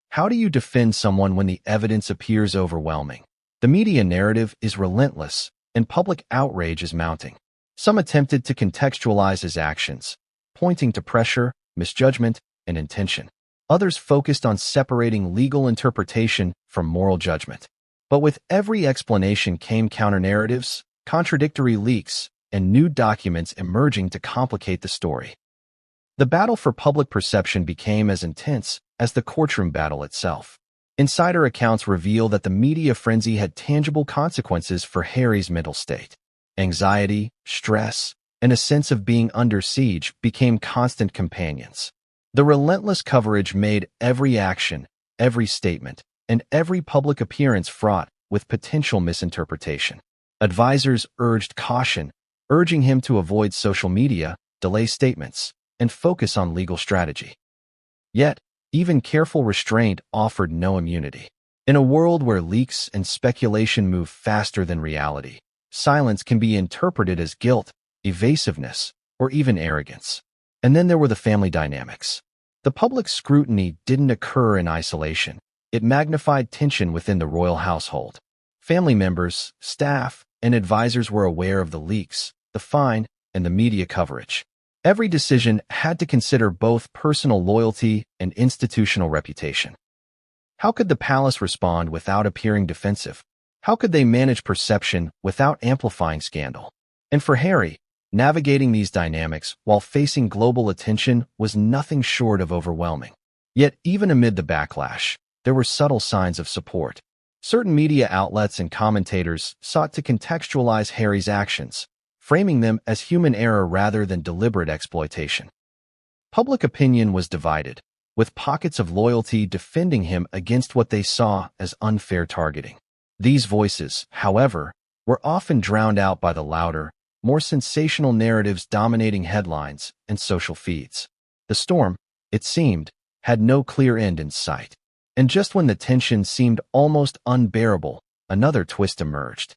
How do you defend someone when the evidence appears overwhelming? The media narrative is relentless, and public outrage is mounting. Some attempted to contextualize his actions, pointing to pressure, misjudgment, and intention. Others focused on separating legal interpretation from moral judgment. But with every explanation came counter-narratives, contradictory leaks, and new documents emerging to complicate the story. The battle for public perception became as intense as the courtroom battle itself. Insider accounts reveal that the media frenzy had tangible consequences for Harry's mental state. Anxiety, stress, and a sense of being under siege became constant companions. The relentless coverage made every action, every statement, and every public appearance fraught with potential misinterpretation. Advisors urged caution, urging him to avoid social media, delay statements, and focus on legal strategy. Yet, even careful restraint offered no immunity. In a world where leaks and speculation move faster than reality, silence can be interpreted as guilt, evasiveness, or even arrogance. And then there were the family dynamics. The public scrutiny didn't occur in isolation. It magnified tension within the royal household. Family members, staff, and advisors were aware of the leaks, the fine, and the media coverage. Every decision had to consider both personal loyalty and institutional reputation. How could the palace respond without appearing defensive? How could they manage perception without amplifying scandal? And for Harry, navigating these dynamics while facing global attention was nothing short of overwhelming. Yet, even amid the backlash, there were subtle signs of support. Certain media outlets and commentators sought to contextualize Harry's actions, framing them as human error rather than deliberate exploitation. Public opinion was divided. with pockets of loyalty defending him against what they saw as unfair targeting. These voices, however, were often drowned out by the louder, more sensational narratives dominating headlines and social feeds. The storm, it seemed, had no clear end in sight. And just when the tension seemed almost unbearable, another twist emerged.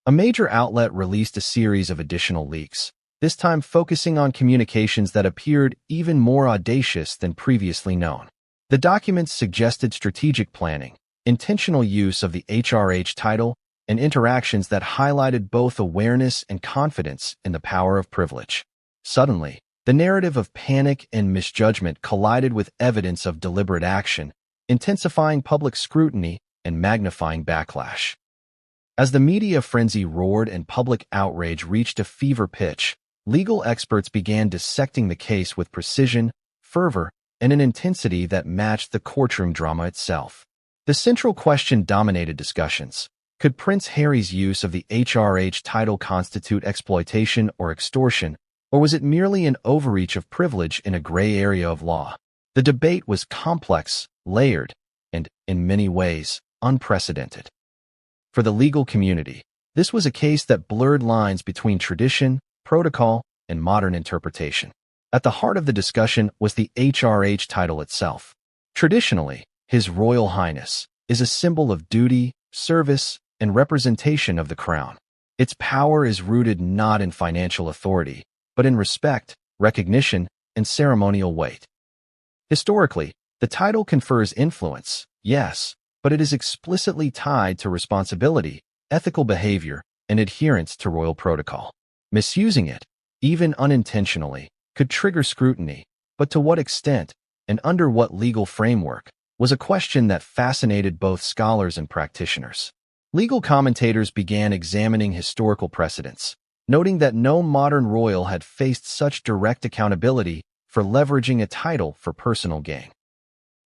A major outlet released a series of additional leaks, this time focusing on communications that appeared even more audacious than previously known. The documents suggested strategic planning, intentional use of the HRH title, and interactions that highlighted both awareness and confidence in the power of privilege. Suddenly, the narrative of panic and misjudgment collided with evidence of deliberate action, intensifying public scrutiny and magnifying backlash. As the media frenzy roared and public outrage reached a fever pitch, legal experts began dissecting the case with precision, fervor, and an intensity that matched the courtroom drama itself. The central question dominated discussions. Could Prince Harry's use of the HRH title constitute exploitation or extortion, or was it merely an overreach of privilege in a gray area of law? The debate was complex, layered, and, in many ways, unprecedented. For the legal community, this was a case that blurred lines between tradition, protocol, and modern interpretation. At the heart of the discussion was the HRH title itself. Traditionally, His Royal Highness is a symbol of duty, service, and representation of the crown. Its power is rooted not in financial authority, but in respect, recognition, and ceremonial weight. Historically, the title confers influence, yes, but it is explicitly tied to responsibility, ethical behavior, and adherence to royal protocol. Misusing it, even unintentionally, could trigger scrutiny, but to what extent, and under what legal framework, was a question that fascinated both scholars and practitioners. Legal commentators began examining historical precedents, noting that no modern royal had faced such direct accountability for leveraging a title for personal gain.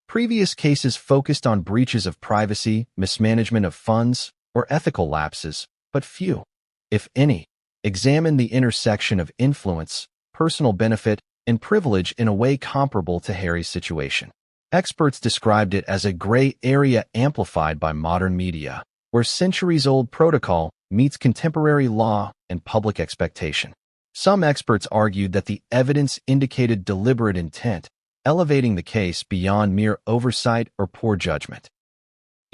Previous cases focused on breaches of privacy, mismanagement of funds, or ethical lapses, but few, if any, examined the intersection of influence, personal benefit, and privilege in a way comparable to Harry's situation. Experts described it as a gray area amplified by modern media, where centuries-old protocol meets contemporary law and public expectation. Some experts argued that the evidence indicated deliberate intent, elevating the case beyond mere oversight or poor judgment.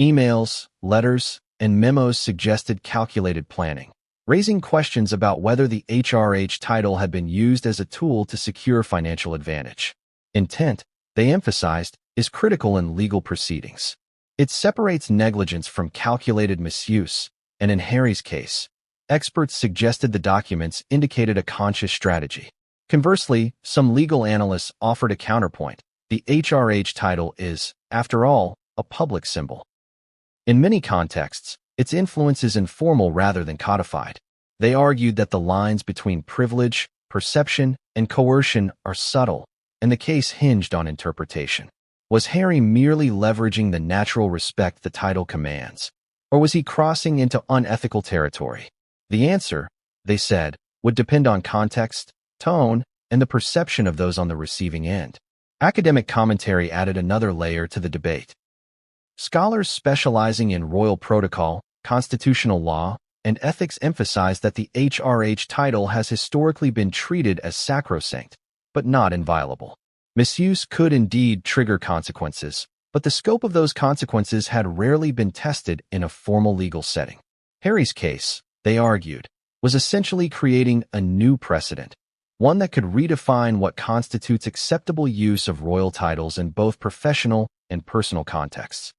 Emails, letters, and memos suggested calculated planning, raising questions about whether the HRH title had been used as a tool to secure financial advantage. Intent, they emphasized, is critical in legal proceedings. It separates negligence from calculated misuse, and in Harry's case, experts suggested the documents indicated a conscious strategy. Conversely, some legal analysts offered a counterpoint. The HRH title is, after all, a public symbol. In many contexts, its influence is informal rather than codified. They argued that the lines between privilege, perception, and coercion are subtle, and the case hinged on interpretation. Was Harry merely leveraging the natural respect the title commands, or was he crossing into unethical territory? The answer, they said, would depend on context, tone, and the perception of those on the receiving end. Academic commentary added another layer to the debate. Scholars specializing in royal protocol, constitutional law, and ethics emphasized that the HRH title has historically been treated as sacrosanct, but not inviolable. Misuse could indeed trigger consequences, but the scope of those consequences had rarely been tested in a formal legal setting. Harry's case, they argued, was essentially creating a new precedent, one that could redefine what constitutes acceptable use of royal titles in both professional and personal contexts.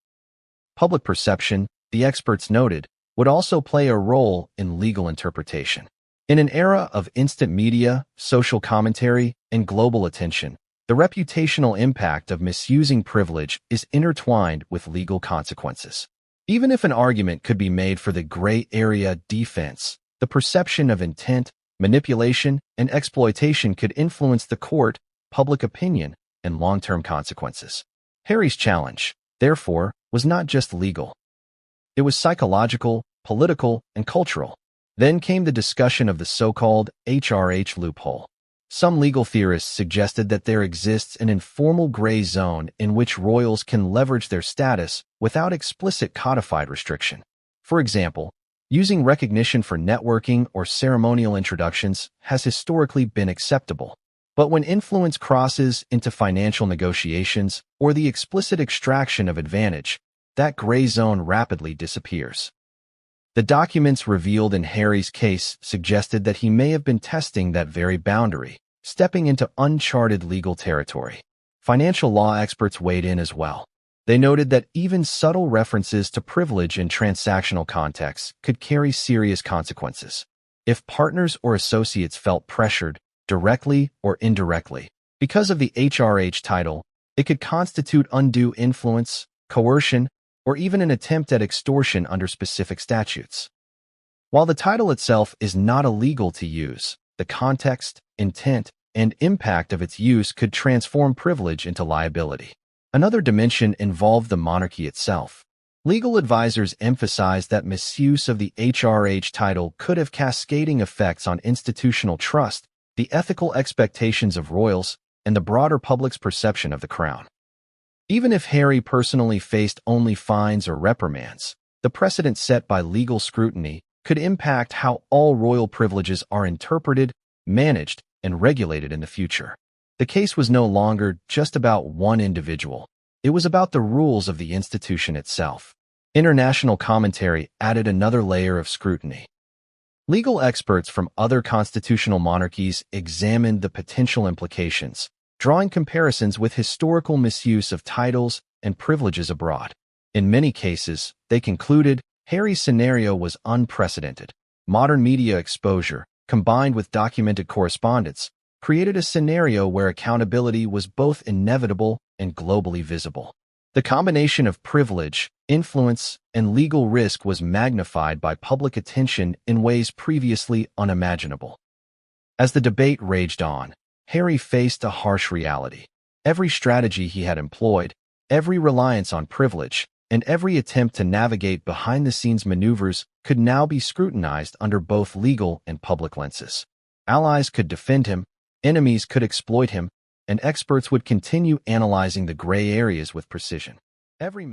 Public perception, the experts noted, would also play a role in legal interpretation. In an era of instant media, social commentary, and global attention, the reputational impact of misusing privilege is intertwined with legal consequences. Even if an argument could be made for the gray area defense, the perception of intent, manipulation, and exploitation could influence the court, public opinion, and long-term consequences. Harry's challenge, therefore, was not just legal. It was psychological, political, and cultural. Then came the discussion of the so-called HRH loophole. Some legal theorists suggested that there exists an informal gray zone in which royals can leverage their status without explicit codified restriction. For example, using recognition for networking or ceremonial introductions has historically been acceptable. But when influence crosses into financial negotiations or the explicit extraction of advantage, that gray zone rapidly disappears. The documents revealed in Harry's case suggested that he may have been testing that very boundary, stepping into uncharted legal territory. Financial law experts weighed in as well. They noted that even subtle references to privilege in transactional contexts could carry serious consequences. If partners or associates felt pressured, directly or indirectly, because of the HRH title, it could constitute undue influence, coercion, or even an attempt at extortion under specific statutes. While the title itself is not illegal to use, the context, intent, and impact of its use could transform privilege into liability. Another dimension involved the monarchy itself. Legal advisors emphasized that misuse of the HRH title could have cascading effects on institutional trust, the ethical expectations of royals, and the broader public's perception of the crown. Even if Harry personally faced only fines or reprimands, the precedent set by legal scrutiny could impact how all royal privileges are interpreted, managed, and regulated in the future. The case was no longer just about one individual. It was about the rules of the institution itself. International commentary added another layer of scrutiny. Legal experts from other constitutional monarchies examined the potential implications, drawing comparisons with historical misuse of titles and privileges abroad. In many cases, they concluded Harry's scenario was unprecedented. Modern media exposure, combined with documented correspondence, created a scenario where accountability was both inevitable and globally visible. The combination of privilege, influence, and legal risk was magnified by public attention in ways previously unimaginable. As the debate raged on, Harry faced a harsh reality. Every strategy he had employed, every reliance on privilege, and every attempt to navigate behind-the-scenes maneuvers could now be scrutinized under both legal and public lenses. Allies could defend him, enemies could exploit him, and experts would continue analyzing the gray areas with precision. Every